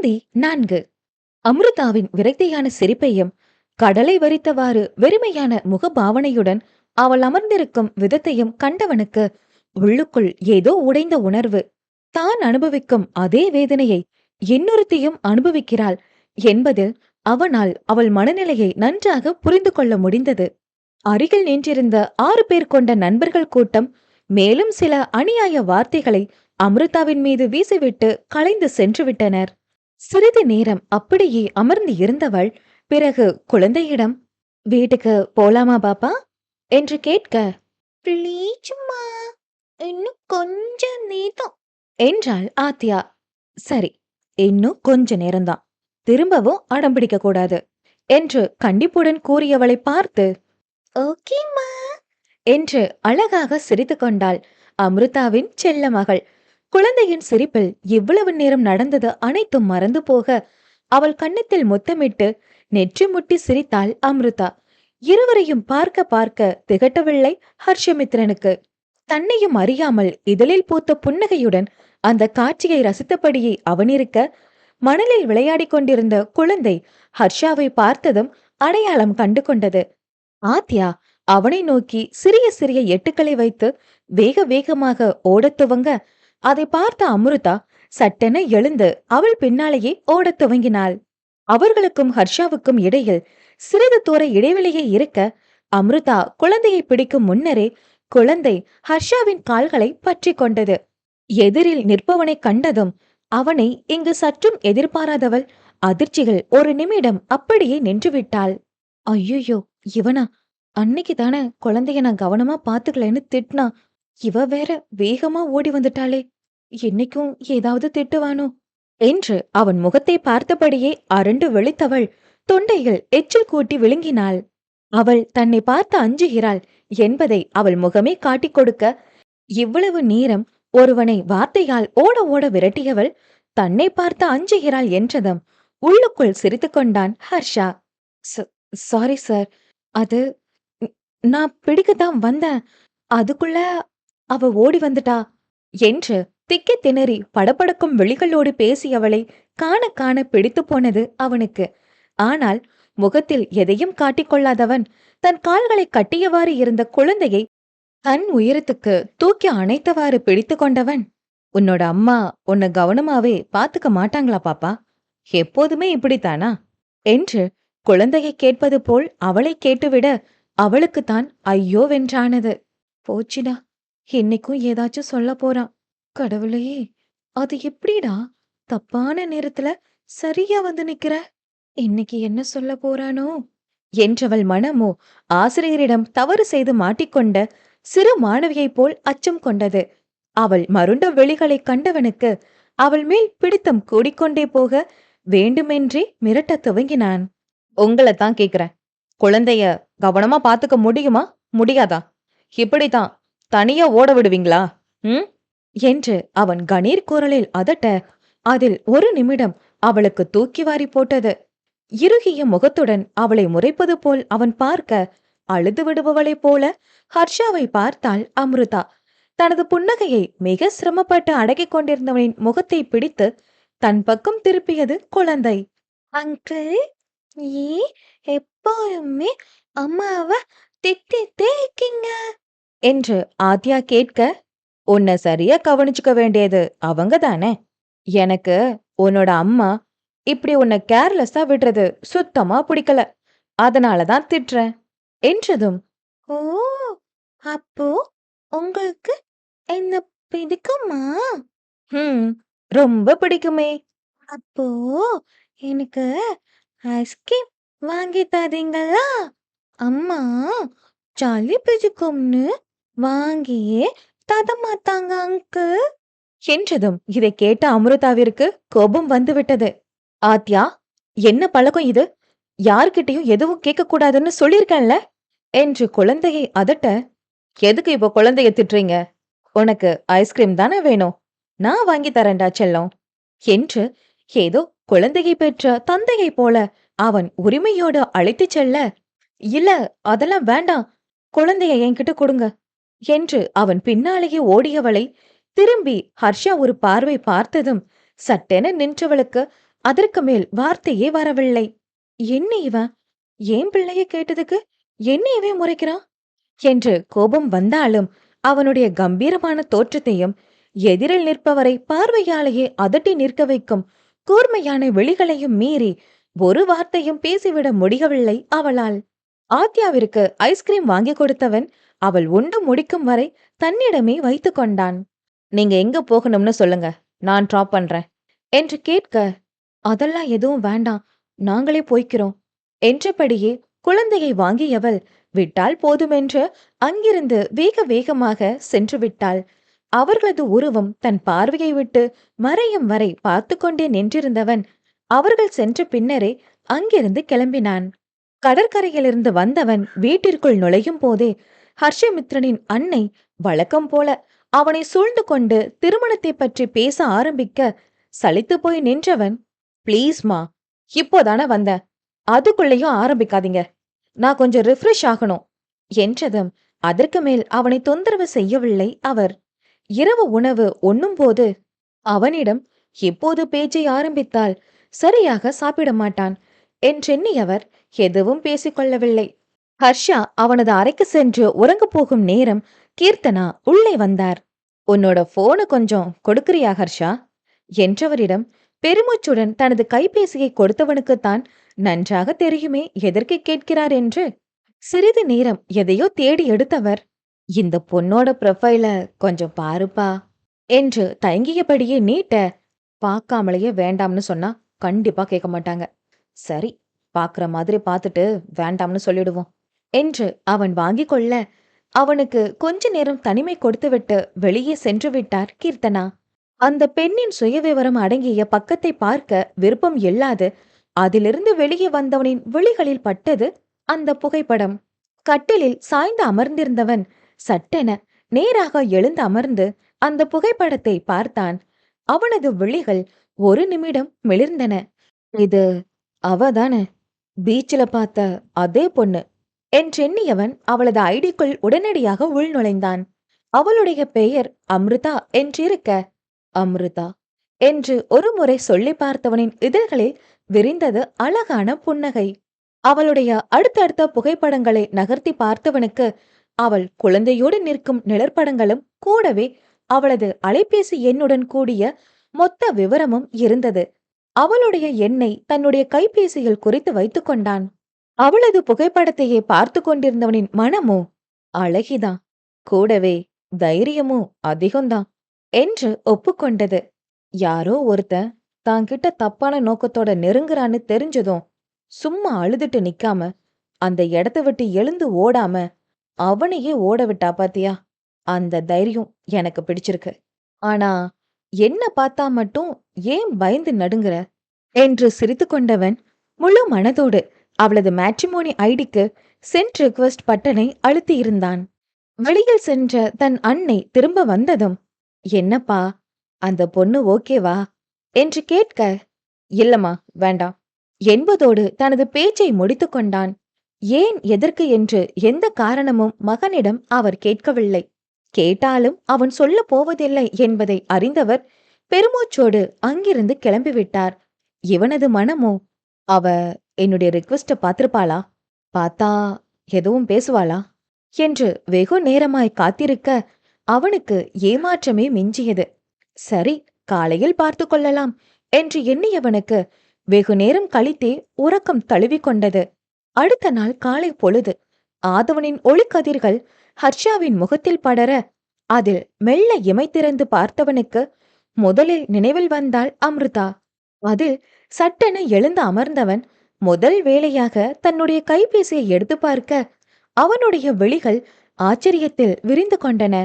பகுதி 4. அமிர்தாவின் விரக்தியான சிரிப்பையும் கடலை வரித்தவாறு வெறுமையான முகபாவனையுடன் அவள் அமர்ந்திருக்கும் விதத்தையும் கண்டவனுக்கு உள்ளுக்குள் ஏதோ உடைந்த உணர்வு. தான் அனுபவிக்கும் அதே வேதனையை இன்னொருத்தியும் அனுபவிக்கிறாள் என்பதில் அவனால் அவள் மனநிலையை நன்றாக புரிந்து கொள்ள முடிந்தது. அருகில் நின்றிருந்த 6 பேர் கொண்ட நண்பர்கள் கூட்டம் மேலும் சில அநியாய வார்த்தைகளை அமிர்தாவின் மீது வீசிவிட்டு கலைந்து சென்று விட்டனர். சிறிது நேரம் அப்படியே அமர்ந்து இருந்தவள் பிறகு குழந்தையிடம், வீட்டுக்கு போலாமா பாப்பா என்று கேட்க, "ப்ளீஸ்மா, இன்னும் கொஞ்ச நேரம்" என்றாள் ஆத்யா. சரி, இன்னும் கொஞ்ச நேரம்தான், திரும்பவும் அடம் பிடிக்க கூடாது என்று கண்டிப்புடன் கூறியவளை பார்த்து, "ஓகேம்மா" என்று அழகாக சிரித்து கொண்டாள் அமிர்தாவின் செல்ல மகள். குழந்தையின் சிரிப்பில் இவ்வளவு நேரம் நடந்தது அனைத்தும் மறந்து போக அவள் கன்னத்தில் முத்தமிட்டு நெற்றி முட்டி சிரித்தாள் அமிர்தா. இருவரையும் பார்க்க பார்க்க திகட்டவில்லை ஹர்ஷமித்ரனுக்கு. தன்னையும் அறியாமல் இதழில் பூத்த புன்னகையுடன் அந்த காட்சியை ரசித்தபடியே அவனிருக்க, மணலில் விளையாடிக் கொண்டிருந்த குழந்தை ஹர்ஷாவை பார்த்ததும் அடையாளம் கண்டு கொண்டது. ஆத்யா அவனை நோக்கி சிறிய சிறிய எட்டுக்களை வைத்து வேக வேகமாக ஓடத் துவங்க, அதை பார்த்த அமிர்தா சட்டென எழுந்து அவள் பின்னாலேயே ஓடத் துவங்கினாள். அவர்களுக்கும் ஹர்ஷாவுக்கும் இடையில் சிறிது தூர இடைவெளியே இருக்க, அமிர்தா குழந்தையை பிடிக்கும் முன்னரே குழந்தை ஹர்ஷாவின் கால்களை பற்றி கொண்டது. எதிரில் நிற்பவனை கண்டதும் அவனை இங்கு சற்றும் எதிர்பாராதவள் அதிர்ச்சிகள் ஒரு நிமிடம் அப்படியே நின்றுவிட்டாள். ஐயோ, இவனா? அன்னைக்கு தானே குழந்தைய நான் கவனமா பாத்துக்கலன்னு திட்டினா, இவ வேற வேகமா ஓடி வந்துட்டாளே, என்னைக்கும் ஏதாவது திட்டுவானோ என்று அவன் முகத்தை பார்த்தபடியே அரண்டு விழித்தவள் தொண்டையில் எச்சில் கூட்டி விழுங்கினாள். அவள் தன்னை பார்த்து அஞ்சுகிறாள் என்பதை அவள் முகமே காட்டிக் கொடுக்க, இவ்வளவு நேரம் ஒருவனை வார்த்தையால் ஓட ஓட விரட்டியவள் தன்னை பார்த்து அஞ்சுகிறாள் என்றதும் உள்ளுக்குள் சிரித்து கொண்டான் ஹர்ஷா. சாரி சார், அது நான் பிடிக்கத்தான் வந்தேன், அதுக்குள்ள அவ ஓடி வந்துட்டா என்று திக்கி திணறி படபடக்கும் விழிகளோடு பேசியவளை காண காண பிடித்து போனது அவனுக்கு. ஆனால் முகத்தில் எதையும் காட்டிக்கொள்ளாதவன் தன் கால்களை கட்டியவாறு இருந்த குழந்தையை தன் உயரத்துக்கு தூக்கி அணைத்தவாறு பிடித்து கொண்டவன், "உன்னோட அம்மா உன்னை கவனமாவே பாத்துக்க மாட்டாங்களா பாப்பா? எப்போதுமே இப்படித்தானா?" என்று குழந்தையை கேட்பது போல் அவளை கேட்டுவிட அவளுக்குத்தான் ஐயோ வென்றானது. போச்சுடா, இன்னைக்கும் ஏதாச்சும் சொல்ல போறான். கடவுளே, அது எப்படிடா தப்பான நேரத்துல சரியா வந்து நிக்கிற? இன்னைக்கு என்ன சொல்ல போறானோ என்றவள் மனமோ ஆசிரியரிடம் தவறு செய்து மாட்டிக்கொண்ட சிறு மாணவியைப் போல் அச்சம் கொண்டது. அவள் மருண்ட விழிகளை கண்டவனுக்கு அவள் மேல் பிடித்தம் கூடிக்கொண்டே போக வேண்டுமென்றே மிரட்டத் துவங்கினான். "உங்களைத்தான் கேக்குறேன், குழந்தைய கவனமா பாத்துக்க முடியுமா முடியாதா? இப்படித்தான் தனியா ஓட விடுவீங்களா என்று அவன் கணீர் குரலில் அதட்ட, அதில் ஒரு நிமிடம் அவளுக்கு தூக்கி வாரி போட்டது. இறுகிய முகத்துடன் அவளை முறைப்பது போல் அவன் பார்க்க, அழுது விடுபவளைப் போல ஹர்ஷாவை பார்த்தாள் அமிர்தா. தனது புன்னகையை மிக சிரமப்பட்டு அடக்கிக் கொண்டிருந்தவனின் முகத்தை பிடித்து தன் பக்கம் திருப்பியது குழந்தை. "அங்கிள், ஏ எப்போதுமே அம்மாவை திட்டித்தே இருக்கீங்க?" என்று ஆத்யா கேட்க, "உன்னை சரியா கவனிச்சுக்க வேண்டியது அவங்க தானே. எனக்கு உன்னோட அம்மா இப்படி உன்னை கேர்லெஸ்ஸா விடுறது சுத்தமா பிடிக்கல, அதனாலதான் திட்டுறேன்" என்றதும், "ஓ, அப்போ உங்களுக்கு என்ன பிடிக்குமா?" ரொம்ப பிடிக்குமே." "அப்போ எனக்கு ஐஸ்கிரீம் வாங்கி தரீங்களா? அம்மா சளி பிடிக்கும்னு வாங்கியே தரமாட்டாங்க அங்கிள்" என்றதும் இதை கேட்ட அமிர்தாவிற்கு கோபம் வந்துவிட்டது. "ஆத்யா, என்ன பழக்கம் இது? யார்கிட்டயும் எதுவும் கேட்க கூடாதுன்னு சொல்லியிருக்கேன்ல" என்று குழந்தையை அதட்ட, "எதுக்கு இப்போ குழந்தைய திட்டுறீங்க? உனக்கு ஐஸ்கிரீம் தானே வேணும், நான் வாங்கி தரேன்டா செல்லம்" என்று ஏதோ குழந்தையை பெற்ற தந்தையை போல அவன் உரிமையோடு அழைத்துச் செல்ல, "இல்ல, அதெல்லாம் வேண்டாம், குழந்தைய என்கிட்ட கொடுங்க" என்று அவன் பின்னாலேயே ஓடியவளை திரும்பி ஹர்ஷா ஒரு பார்வை பார்த்ததும் சட்டென நின்றவளுக்கு அதற்கு மேல் வார்த்தையே வரவில்லை. என்ன இவன்? ஏன் பிள்ளைய கேட்டதுக்கு என்னையவே முறைக்கிறான் என்று கோபம் வந்தாலும் அவனுடைய கம்பீரமான தோற்றத்தையும் எதிரில் நிற்பவரை பார்வையாலேயே அதட்டி நிற்க வைக்கும் கூர்மையான விழிகளையும் மீறி ஒரு வார்த்தையும் பேசிவிட முடியவில்லை அவளால். ஆத்யாவிற்கு ஐஸ்கிரீம் வாங்கி கொடுத்தவன் அவள் உண்டு முடிக்கும் வரை தன்னிடமே வைத்து கொண்டான். நீங்க எங்க போகணும்னு சொல்லுங்க, நான் டிராப் பண்றேன் என்று கேட்க, அதெல்லாம் எதுவும் வேண்டாம், நாங்களே போய்க்கிறோம் என்றபடியே குழந்தையை வாங்கியவள் விட்டால் போதுமென்று அங்கிருந்து வேக வேகமாக சென்று விட்டாள். அவர்களது உருவம் தன் பார்வையை விட்டு மறையும் வரை பார்த்து கொண்டே நின்றிருந்தவன் அவர்கள் சென்ற பின்னரே அங்கிருந்து கிளம்பினான். கடற்கரையிலிருந்து வந்தவன் வீட்டிற்குள் நுழையும் போதே ஹர்ஷமித்ரனின் அன்னை வழக்கம் போல அவனை சூழ்ந்து கொண்டு திருமணத்தை பற்றி பேச ஆரம்பிக்க சலித்து போய் நின்றவன், பிளீஸ்மா, இப்போதானே வந்த, அதுக்குள்ளேயும் ஆரம்பிக்காதீங்க, நான் கொஞ்சம் ரிஃப்ரெஷ் ஆகணும் என்றதும் அதற்கு மேல் அவனை தொந்தரவு செய்யவில்லை அவர். இரவு உணவு உண்ணும் போது அவனிடம் எப்போது பேச்சை ஆரம்பித்தால் சரியாக சாப்பிட மாட்டான் என்றெண்ணியவர் எதுவும் பேசிக்கொள்ளவில்லை. ஹர்ஷா அவனது அறைக்கு சென்று உறங்க போகும் நேரம் கீர்த்தனா உள்ளே வந்தார். உன்னோட போனு கொஞ்சம் கொடுக்கிறியா ஹர்ஷா என்றவரிடம் பெருமூச்சுடன் தனது கைபேசியை கொடுத்தவனுக்குத்தான் நன்றாக தெரியுமே எதற்கு கேட்கிறார் என்று சிறிது நேரம் எதையோ தேடி எடுத்தவர், இந்த பொண்ணோட ப்ரொஃபைல கொஞ்சம் பாருப்பா என்று தயங்கியபடியே நீட்ட, பார்க்காமலேயே வேண்டாம்னு சொன்னா கண்டிப்பா கேட்க மாட்டாங்க, சரி பாக்குற மாதிரி பார்த்துட்டு வேண்டாம்னு சொல்லிடுவோம் என்று அவன் வாங்கி கொள்ள அவனுக்கு கொஞ்ச நேரம் தனிமை கொடுத்துவிட்டு வெளியே சென்று விட்டார் கீர்த்தனா. அந்த பெண்ணின் சுயவிவரம் அடங்கிய பக்கத்தை பார்க்க விருப்பம் இல்லாது அதிலிருந்து வெளியே வந்தவனின் விழிகளில் பட்டது அந்த புகைப்படம். கட்டிலில் சாய்ந்து அமர்ந்திருந்தவன் சட்டென நேராக எழுந்து அமர்ந்து அந்த புகைப்படத்தை பார்த்தான். அவனது விழிகள் ஒரு நிமிடம் மிளிர்ந்தன. இது அவதானே, பீச்சில பார்த்த அதே பொண்ணு என்றெண்ணியவன் அவளது ஐடிக்குள் உடனடியாக உள்நுழைந்தான். அவளுடைய பெயர் அம்ருதா என்றிருக்க, அம்ருதா என்று ஒரு முறை சொல்லி பார்த்தவனின் இதழ்களில் விரிந்தது அழகான புன்னகை. அவளுடைய அடுத்தடுத்த புகைப்படங்களை நகர்த்தி பார்த்தவனுக்கு அவள் குழந்தையோடு நிற்கும் நிழற்படங்களும் கூடவே அவளது அலைபேசி எண்ணுடன் கூடிய மொத்த விவரமும் இருந்தது. அவளுடைய எண்ணை தன்னுடைய கைபேசியில் குறித்து வைத்துக் கொண்டான். அவளது புகைப்படத்தையே பார்த்து கொண்டிருந்தவனின் மனமோ அழகிதான், கூடவே தைரியமும் அதிகம்தான் என்று ஒப்புக்கொண்டது. யாரோ ஒருத்தன் தாங்கிட்ட தப்பான நோக்கத்தோட நெருங்குறான்னு தெரிஞ்சதும் சும்மா அழுதுட்டு நிக்காம அந்த இடத்த விட்டு எழுந்து ஓடாம அவனையே ஓட விட்டா பாத்தியா, அந்த தைரியம் எனக்கு பிடிச்சிருக்கு. ஆனா என்ன பார்த்தா மட்டும் ஏன் பயந்து நடுங்குற என்று சிரித்து கொண்டவன் முழு மனதோடு அவளது மேட்ரிமோனி ஐடிக்கு சென்ட் ரிக்வெஸ்ட் பட்டனை அழுத்தி இருந்தான். வெளியில் சென்ற தன் அன்னை திரும்ப வந்ததும், என்னப்பா அந்த பொண்ணு ஓகேவா என்று கேட்க, இல்லம்மா வேண்டாம் என்பதோடு தனது பேச்சை முடித்து கொண்டான். ஏன் எதற்கு என்று எந்த காரணமும் மகனிடம் அவர் கேட்கவில்லை. கேட்டாலும் அவன் சொல்ல போவதில்லை என்பதை அறிந்தவர் பெருமூச்சோடு அங்கிருந்து கிளம்பிவிட்டார். இவனது மனமோ, அவ என்னுடைய ரிக்வெஸ்ட பார்த்திருப்பாளா, பார்த்தா எதுவும் பேசுவாளா என்று வெகு நேரமாய் காத்திருக்க அவனுக்கு ஏமாற்றமே மிஞ்சியது. சரி, காலையில் பார்த்து கொள்ளலாம் என்று எண்ணியவனுக்கு வெகு நேரம் கழித்தே உறக்கம் தழுவிக்கொண்டது. அடுத்த நாள் காலை பொழுது ஆதவனின் ஒளிக்கதிர்கள் ஹர்ஷாவின் முகத்தில் படர அதில் மெல்ல இமைத்திறந்து பார்த்தவனுக்கு முதலில் நினைவில் வந்தாள் அம்ருதா. அதில் சட்டென எழுந்து அமர்ந்தவன் முதல் வேளையாக தன்னுடைய கைபேசியை எடுத்து பார்க்க அவனுடைய விழிகள் ஆச்சரியத்தில் விரிந்து கொண்டன.